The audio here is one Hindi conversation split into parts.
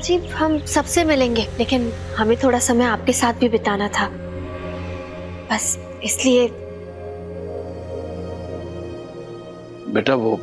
जी, हम सबसे मिलेंगे, लेकिन हमें थोड़ा समय आपके साथ भी बिताना था, बस इसलिए। बेटा वो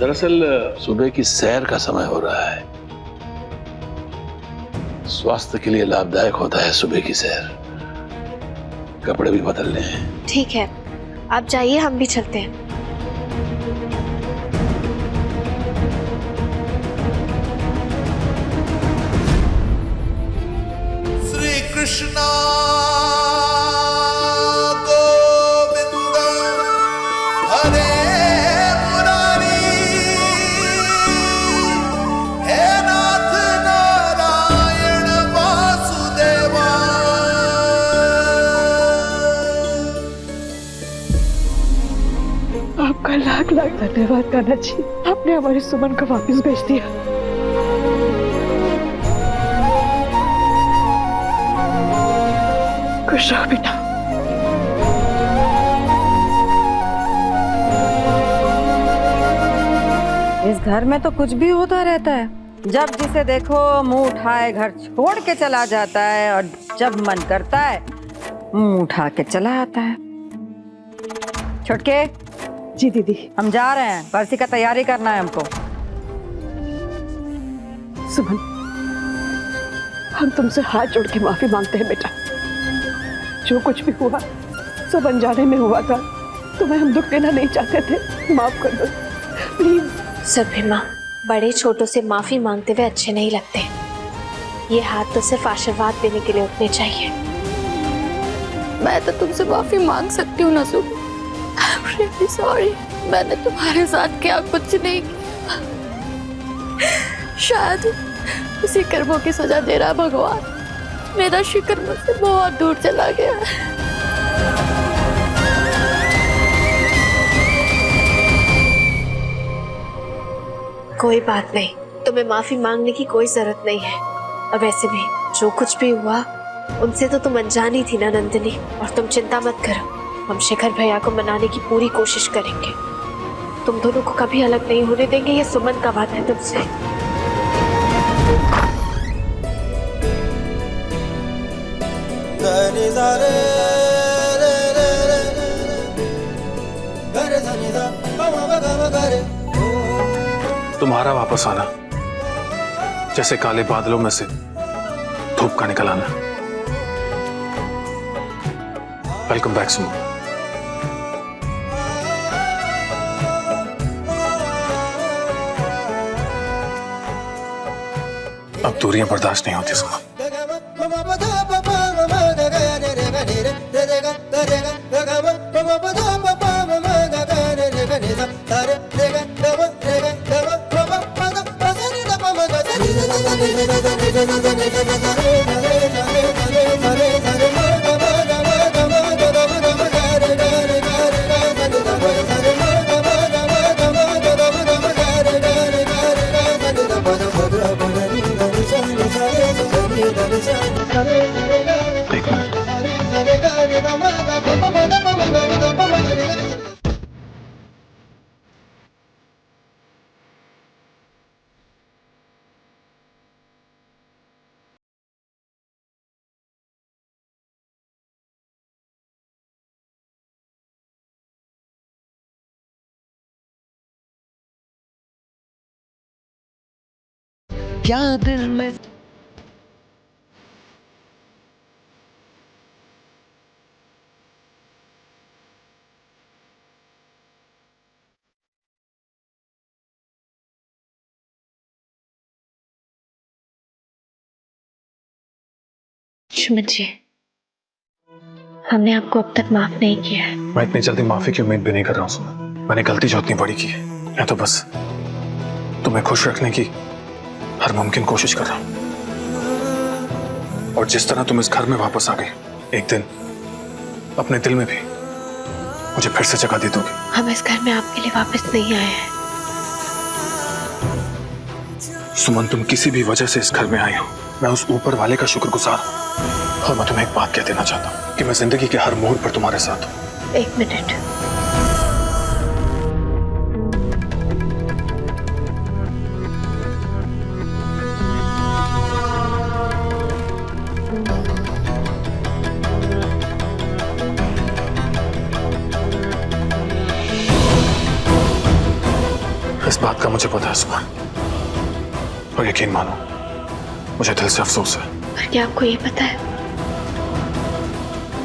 दरअसल सुबह की सैर का समय हो रहा है। स्वास्थ्य के लिए लाभदायक होता है सुबह की सैर। कपड़े भी बदलने हैं। ठीक है, आप जाइए, हम भी चलते हैं। श्री कृष्णा गोविंद हरे मुरारी, हे नाथ नारायण वासुदेवा। आपका लाख लाख धन्यवाद कान्हा जी, आपने हमारी सुमन को वापस भेज दिया। खुश रहो बेटा। इस घर में तो कुछ भी होता रहता है। जब जिसे देखो मुंह उठाए घर छोड़ के चला जाता है, और जब मन करता है मुंह उठा के चला आता है। छुटके। जी दीदी। हम जा रहे हैं, बरसी का तैयारी करना है हमको। सुमन, हम तुमसे हाथ जोड़ के माफी मांगते हैं बेटा। जो कुछ भी हुआ सब अनजाने में हुआ था, तुम्हें हम दुख देना नहीं चाहते थे, माफ कर दो प्लीज। सुरभि माँ, बड़े छोटों से माफी मांगते हुए अच्छे नहीं लगते। ये हाथ तो सिर्फ आशीर्वाद देने के लिए उठने चाहिए। मैं तो तुमसे माफी मांग सकती हूँ नसु। सॉरी, मैंने तुम्हारे साथ क्या कुछ नहीं किया। शायद उसी कर्मों की सजा दे रहा भगवान। मेरा शिकर मुझसे बहुत दूर चला गया है। कोई बात नहीं, तुम्हें माफी मांगने की कोई जरूरत नहीं है। और वैसे भी जो कुछ भी हुआ उनसे तो तुम अनजानी थी ना नंदिनी। और तुम चिंता मत करो, हम शिखर भैया को मनाने की पूरी कोशिश करेंगे। तुम दोनों को कभी अलग नहीं होने देंगे, ये सुमन का बात है तुमसे। तुम्हारा वापस आना जैसे काले बादलों में से धूप का निकल आना। वेलकम बैक सुमन। अब दूरियां बर्दाश्त नहीं होती सुमन। एक मिनट। क्या दिल में सुमन जी, हमने आपको अब तक माफ नहीं किया है। मैं इतनी जल्दी माफी की उम्मीद भी नहीं कर रहा हूँ सुमन। मैंने गलती जो इतनी बड़ी की है, मैं तो बस तुम्हें खुश रखने की हर मुमकिन कोशिश कर रहा हूँ। और जिस तरह तुम इस घर में वापस आ गई, एक दिन अपने दिल में भी मुझे फिर से जगह दे दोगे। हम इस घर में आपके लिए वापस नहीं आए हैं। सुमन, तुम किसी भी वजह से इस घर में आई हो, मैं उस ऊपर वाले का शुक्रगुजार हूँ। और मैं तुम्हें एक बात कह देना चाहता हूँ कि मैं जिंदगी के हर मोड़ पर तुम्हारे साथ हूँ। एक मिनट। मुझे पता है सुमन, और यकीन मानो मुझे दिल से अफसोस है। पर क्या आपको ये पता है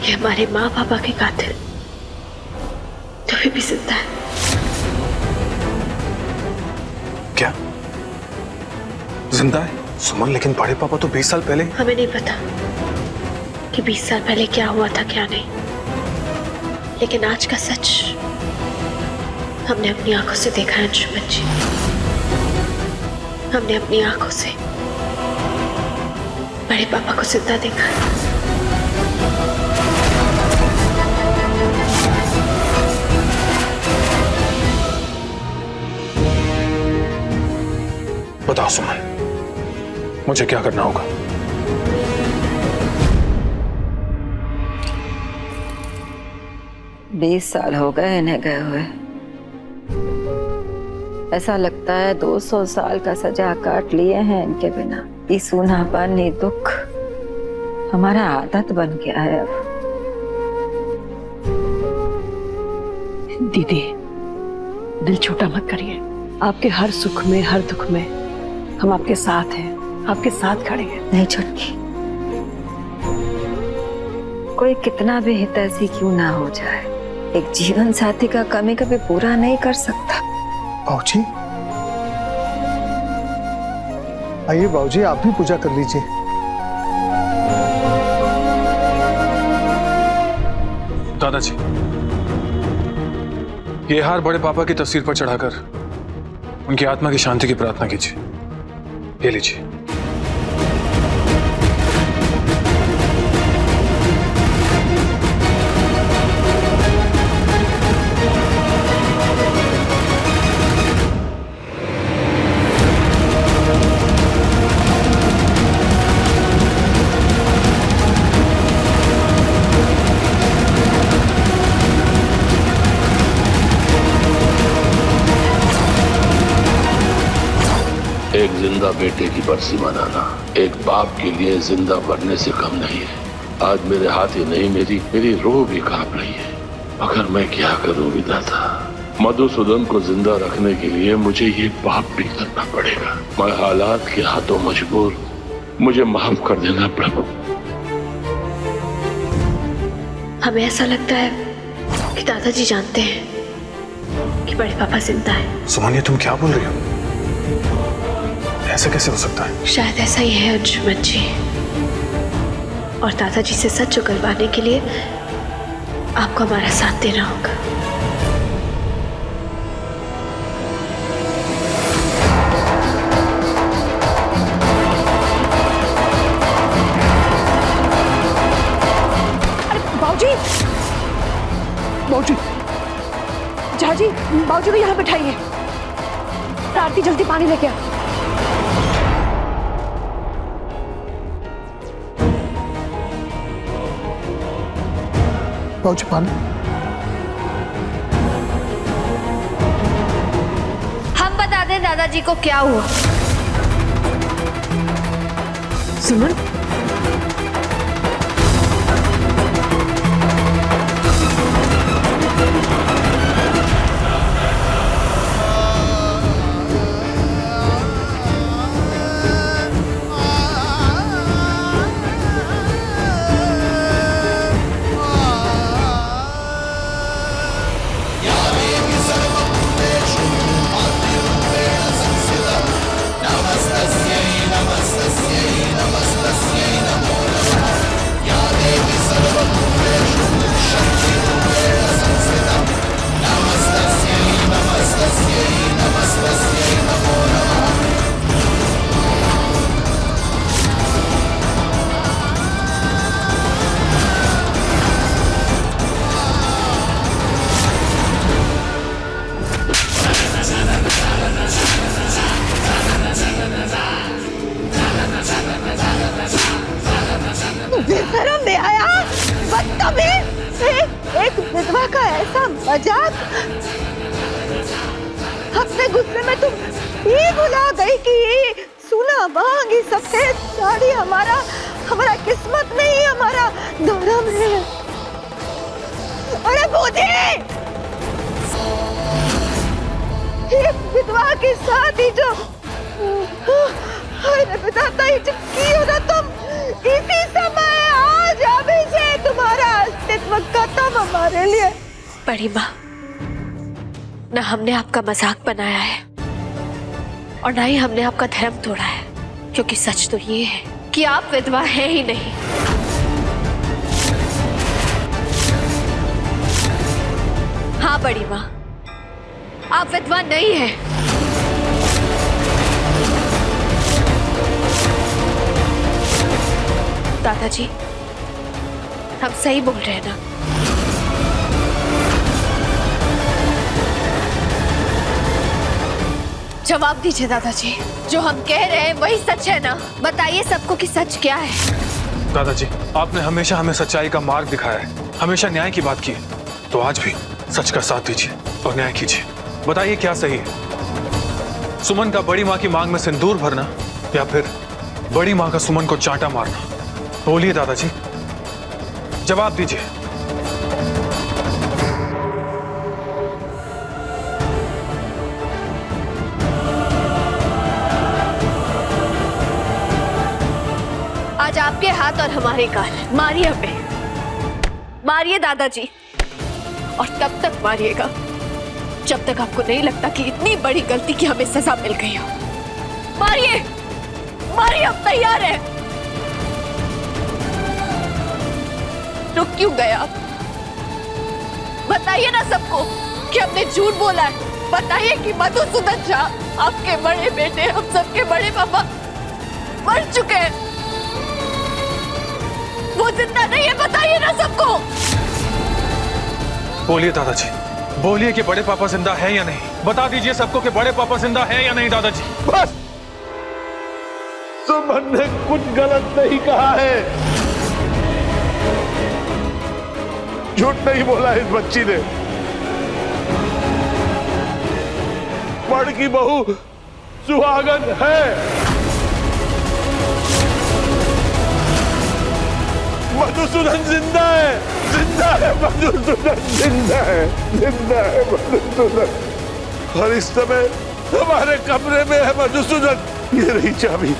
कि हमारे माँ पापा के कातिल तो भी जिंदा है? क्या जिंदा है सुमन? लेकिन बड़े पापा तो 20 साल पहले। हमें नहीं पता कि 20 साल पहले क्या हुआ था क्या नहीं, लेकिन आज का सच हमने अपनी आंखों से देखा है अंशुमन जी। हमने अपनी आंखों से बड़े पापा को जिंदा देखा है। बताओ सुमन, मुझे क्या करना होगा? बीस साल हो गए इन्हें गए हुए। ऐसा लगता है 200 साल का सजा काट लिए हैं इनके बिना। ये सूनापन, ये दुख हमारा आदत बन गया है अब। दीदी, दिल छोटा मत करिए। आपके हर सुख में, हर दुख में हम आपके साथ हैं, आपके साथ खड़े हैं। नहीं छुटकी, कोई कितना भी हितैषी क्यों ना हो जाए, एक जीवन साथी का कमी कभी पूरा नहीं कर सकता। बाबूजी, आइए बाबूजी, आप भी पूजा कर लीजिए। दादाजी, ये हार बड़े पापा की तस्वीर पर चढ़ाकर उनकी आत्मा की शांति की प्रार्थना कीजिए। ये लीजिए। एक जिंदा बेटे की बरसी मनाना एक बाप के लिए जिंदा मरने से कम नहीं है। आज मेरे हाथ ही नहीं, मेरी रूह भी कांप रही है। मगर मैं क्या करूं विधाता, मधुसूदन को जिंदा रखने के लिए मुझे ये पाप भी करना पड़ेगा। मैं हालात के हाथों मजबूर, मुझे माफ कर देना प्रभु। हमें ऐसा लगता है कि दादाजी जानते हैं कि बड़े पापा जिंदा है। सुमन, ये तुम क्या बोल रही हो? ऐसा कैसे हो सकता है? शायद ऐसा ही है अंशुमन जी, और दादाजी से सच उगलवाने के लिए आपको हमारा साथ देना होगा। बाबूजी, बाबूजी, झाजी, बाबूजी को यहाँ बैठाइए। आरती जल्दी पानी लेके आ। बाबूजी पानी। हम बता दें दादाजी को क्या हुआ। सुमन, बेशरम बेहया, बदतमीज, एक विधवा का ऐसा मजाक। अपने गुस्से में तुम ये भुला गई कि ये सोना महंगी सफेद साड़ी हमारा किस्मत नहीं, हमारा धर्म है। अरे बूढ़ी, एक विधवा के साथ ही जो अरे बताता ही जो कियो ना तुम इसी समय आज अभी से तुम्हारा अस्तित्व खत्म हमारे लिए। बड़ी माँ, ना हमने आपका मजाक बनाया है और ना ही हमने आपका धर्म तोड़ा है, क्योंकि सच तो ये है कि आप विधवा हैं ही नहीं। हाँ बड़ी माँ, आप विधवा नहीं हैं। दादाजी, हम सही बोल रहे हैं ना? जवाब दीजिए दादाजी, जो हम कह रहे हैं वही सच है ना? बताइए सबको कि सच क्या है। दादाजी, आपने हमेशा हमें सच्चाई का मार्ग दिखाया है, हमेशा न्याय की बात की है, तो आज भी सच का साथ दीजिए और न्याय कीजिए। बताइए क्या सही है, सुमन का बड़ी माँ की मांग में सिंदूर भरना या फिर बड़ी माँ का सुमन को चांटा मारना? बोलिए दादाजी, जवाब दीजिए। आज आपके हाथ और हमारे कान, मारिए हमें, मारिए दादाजी, और तब तक मारिएगा जब तक आपको नहीं लगता कि इतनी बड़ी गलती की हमें सजा मिल गई हो। मारिए, मारिए, अब तैयार है। रुक क्यों गए आप? बताइए ना सबको कि हमने झूठ बोला है। बताइए कि मधुसूदन झा, आपके बड़े बेटे, हम सबके बड़े पापा मर चुके हैं, वो जिंदा नहीं है। बताइए ना सबको। बोलिए दादाजी, बोलिए कि बड़े पापा जिंदा है या नहीं। बता दीजिए सबको कि बड़े पापा जिंदा है या नहीं दादाजी। बस, सुमन ने कुछ गलत नहीं कहा है, झूठ नहीं बोला इस बच्ची ने। बड़ की बहू सुहागन है। मधुसूदन जिंदा है, जिंदा है मधुसूदन, जिंदा है, जिंदा है मधुसूदन। और इस समय हमारे कमरे में है मधुसूदन। ये रही चाबी।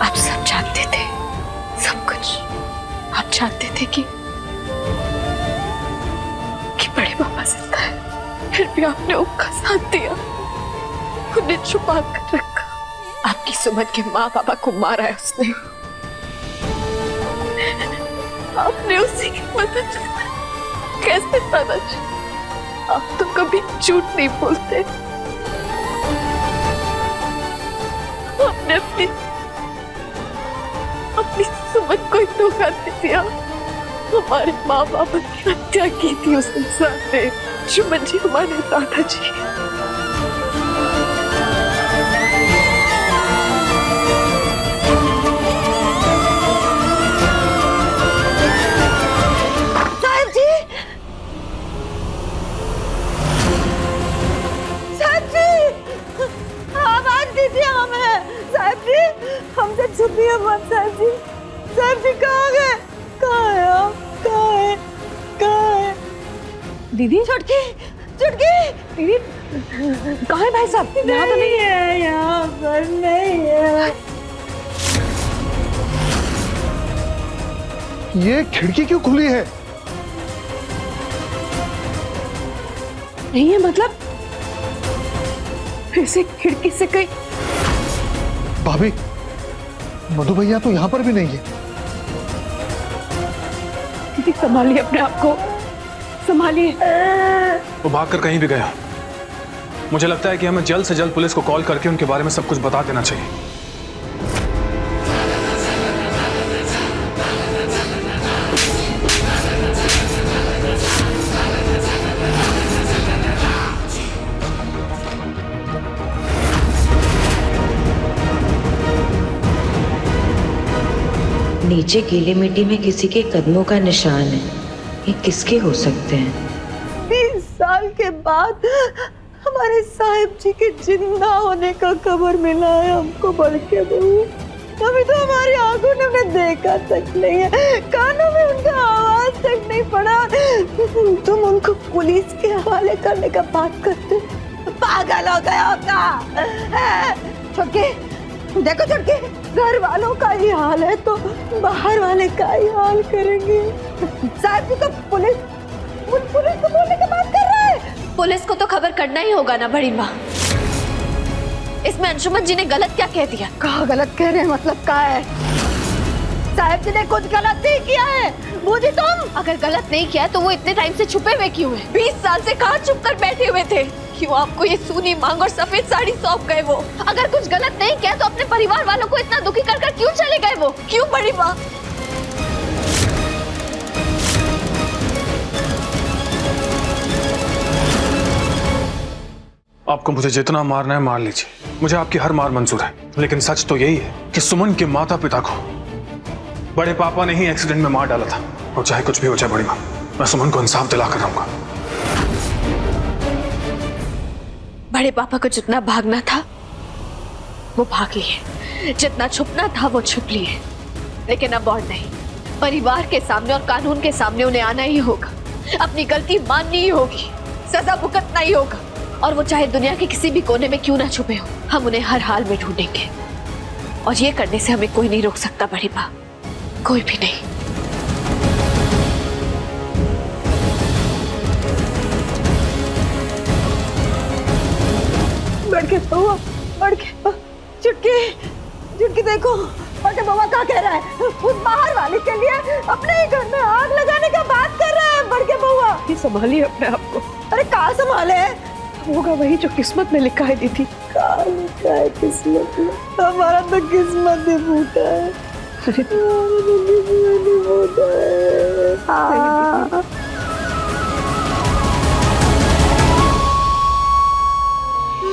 आप सब जानते थे, सब कुछ आप जानते थे कि बड़े पापा जिंदा है, फिर भी आपने उनका साथ दिया, उन्हें छुपा कर रखा। आपकी सुमन के माँ पापा को मारा है उसने, आपने उसी की मदद की। कैसे दादाजी, आप तो कभी झूठ नहीं बोलते। आपने अपनी सुमन को ही धोखा दे दिया। हमारे माँ बाप की हत्या की थी उस इंसान ने। सुमन जी हमारे दादाजी। साहब जी, साहब जी, आवाज दीजिए हमें। साहब जी, हमसे छुपिए मत। साहब जी, साहब जी कहाँ गए? कहाँ है आप? कहाँ है? कहाँ है? दीदी, चुटकी, चुटकी, दीदी कहाँ है? भाई साहब यहाँ तो नहीं है, यहाँ पर नहीं है। ये खिड़की क्यों खुली है? नहीं है मतलब फिर से खिड़की से कहीं। भाभी, मधु भैया तो यहाँ पर भी नहीं है। दीदी संभालिए अपने आप को, संभालिए। वो भागकर कहीं भी गया। मुझे लगता है कि हमें जल्द से जल्द पुलिस को कॉल करके उनके बारे में सब कुछ बता देना चाहिए। नीचे गीली मिट्टी में किसी के कदमों का निशान है। ये किसके हो सकते हैं? 20 साल के बाद हमारे साहिब जी के जिंदा होने का खबर मिला है हमको। बड़के बहू, अभी तो हमारी आंखों ने उन्हें देखा तक नहीं है, कानों में उनका आवाज तक नहीं पड़ा। तुम उनको पुलिस के हवाले करने का बात करते, पागल हो गए हो क्या? छुटकी, देखो छुटकी, घर वालों का ही हाल है तो बाहर वाले का ही हाल करेंगे। साहब जी तो पुलिस को बोलने की बात कर रहा है। पुलिस को तो खबर करना ही होगा ना बड़ी माँ। इसमें अंशुमन जी ने गलत क्या कह दिया? कहा गलत कह रहे हैं, मतलब क्या है? साहब जी ने कुछ गलत नहीं किया है। बूझी तुम, अगर गलत नहीं किया तो वो इतने टाइम से छुपे हुए क्यों हैं? 20 साल से कहाँ छुप कर बैठे हुए थे? क्यों आपको ये सूनी मांग और सफेद साड़ी सौंप गए वो? अगर कुछ गलत नहीं किया तो अपने परिवार वालों को इतना दुखी कर कर क्यों चले गए वो? क्यों बड़ी माँ? आपको मुझे जितना मारना है मार लीजिए, मुझे आपकी हर मार मंजूर है। लेकिन सच तो यही है कि सुमन के माता पिता को बड़े पापा ने ही एक्सीडेंट में मार डाला था। और चाहे कुछ भी हो जाए बड़ी माँ, मैं सुमन को इंसाफ दिला कर रहूंगा। बड़े पापा को जितना भागना था वो भाग लिए, जितना छुपना था वो छुप लिए, लेकिन अब और नहीं। परिवार के सामने और कानून के सामने उन्हें आना ही होगा, अपनी गलती माननी ही होगी, सजा भुगतना ही होगा। और वो चाहे दुनिया के किसी भी कोने में क्यों ना छुपे हो, हम उन्हें हर हाल में ढूंढेंगे। और ये करने से हमें कोई नहीं रोक सकता बड़ी माँ, कोई भी नहीं। बढ़ के चुटकी देखो, बड़के बउआ क्या कह रहा है? उस बाहर वाले के लिए अपने ही घर में आग लगाने का बात कर रहा है बड़के बउआ। संभालिए अपने आप को। अरे कहाँ संभाले? होगा वही जो किस्मत में लिखा है दीदी। क्या लिखा है किस्मत में? हमारा तो किस्मत ही फूटा है।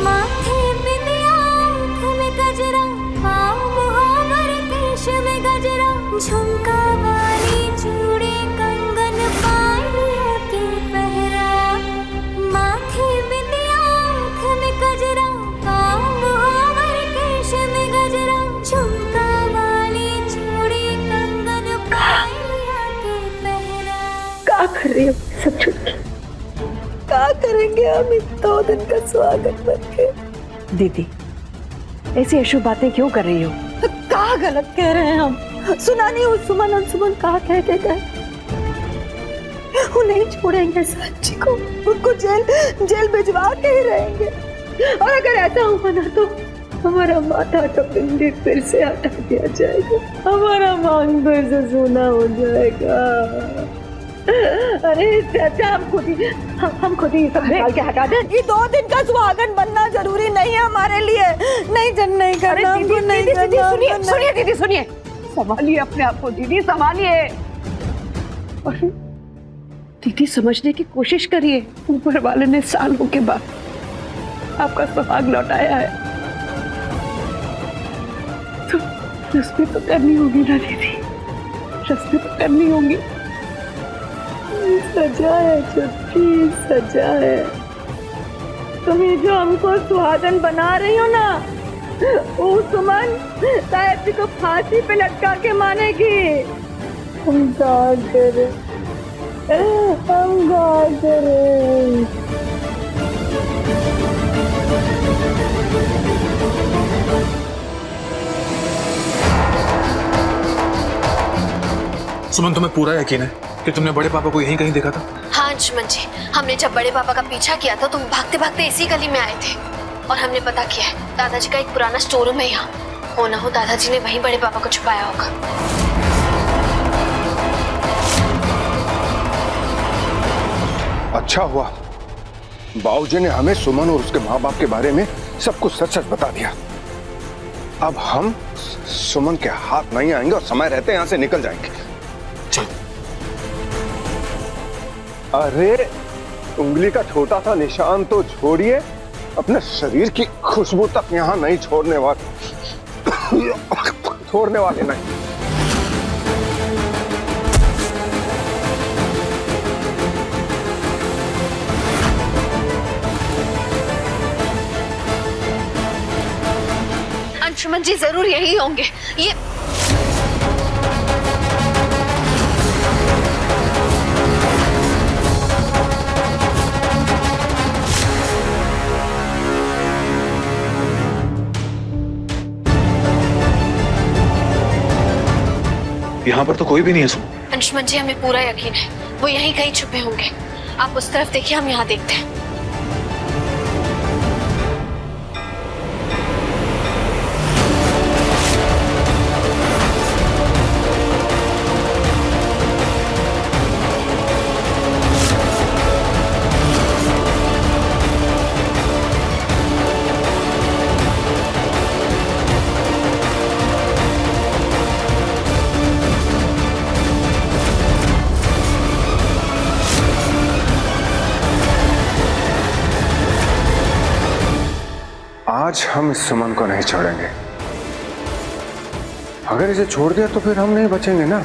माथे बिंदिया, आँख में गजरा, पाँव मुहावर, केश में गजरा, झुमका वाली चूड़ी, कंगन पायलिया के पहरा। माथे बिंदिया, आँख में गजरा, पाँव मुहावर, केश में गजरा, झुमका वाली चूड़ी, कंगन पायलिया के पहरा। क्या कर रही हो सब छुटकी? क्या करेंगे हम इस 2 दिन का स्वागत करके? दीदी ऐसी अशुभ बातें क्यों कर रही हो? क्या गलत कह रहे हैं हम? सुना नहीं? उस सुमन अंशुमन कहा कह के गए, वो नहीं छोड़ेंगे साहब जी को, उनको जेल भिजवा के ही रहेंगे। और अगर ऐसा हुआ ना तो हमारा माथा का पिंडी फिर से हटा दिया जाएगा, हमारा मांग फिर से सोना हो जाएगा। अरे चाचा, हम खुद ही सब निकाल के हटा दें। ये 2 दिन का सुहागन बनना जरूरी नहीं है हमारे लिए। नहीं करना, हमको नहीं करना। सुनिए दीदी, सुनिए, संभालिए अपने आप को दीदी, संभालिए। और दीदी समझने की कोशिश करिए, ऊपर वाले ने सालों के बाद आपका सुहाग लौटाया है तो रस्में तो करनी होगी ना दीदी, रस्में तो करनी होगी। सजा है छुटकी, सजा है। तुम ये जो हमको सुहागन बना रही हो ना, वो सुमन साहब जी को फांसी पे लटका के मानेगी। हम क्या करें? सुमन, तुम्हें पूरा यकीन है कि तुमने बड़े पापा को यहीं कहीं देखा था? हाँ अंशुमन जी, हमने जब बड़े पापा का पीछा किया था तो भागते भागते इसी गली में आए थे और हमने पता किया है दादाजी का एक पुराना स्टोर रूम है यहाँ। हो ना हो दादाजी ने वहीं बड़े पापा को छुपाया होगा। अच्छा हुआ बाबूजी ने हमें सुमन और उसके माँ बाप के बारे में सब कुछ सच सच बता दिया। अब हम सुमन के हाथ नहीं आएंगे और समय रहते यहाँ से निकल जाएंगे। अरे उंगली का छोटा सा निशान तो छोड़िए, अपने शरीर की खुशबू तक यहाँ नहीं छोड़ने वाले नहीं। अंशुमन जी जरूर यही होंगे। ये यहाँ पर तो कोई भी नहीं है सुमन। अंशुमन जी हमें पूरा यकीन है वो यहीं कहीं छुपे होंगे। आप उस तरफ देखिए, हम यहाँ देखते हैं। आज हम इस सुमन को नहीं छोड़ेंगे। अगर इसे छोड़ दिया तो फिर हम नहीं बचेंगे ना।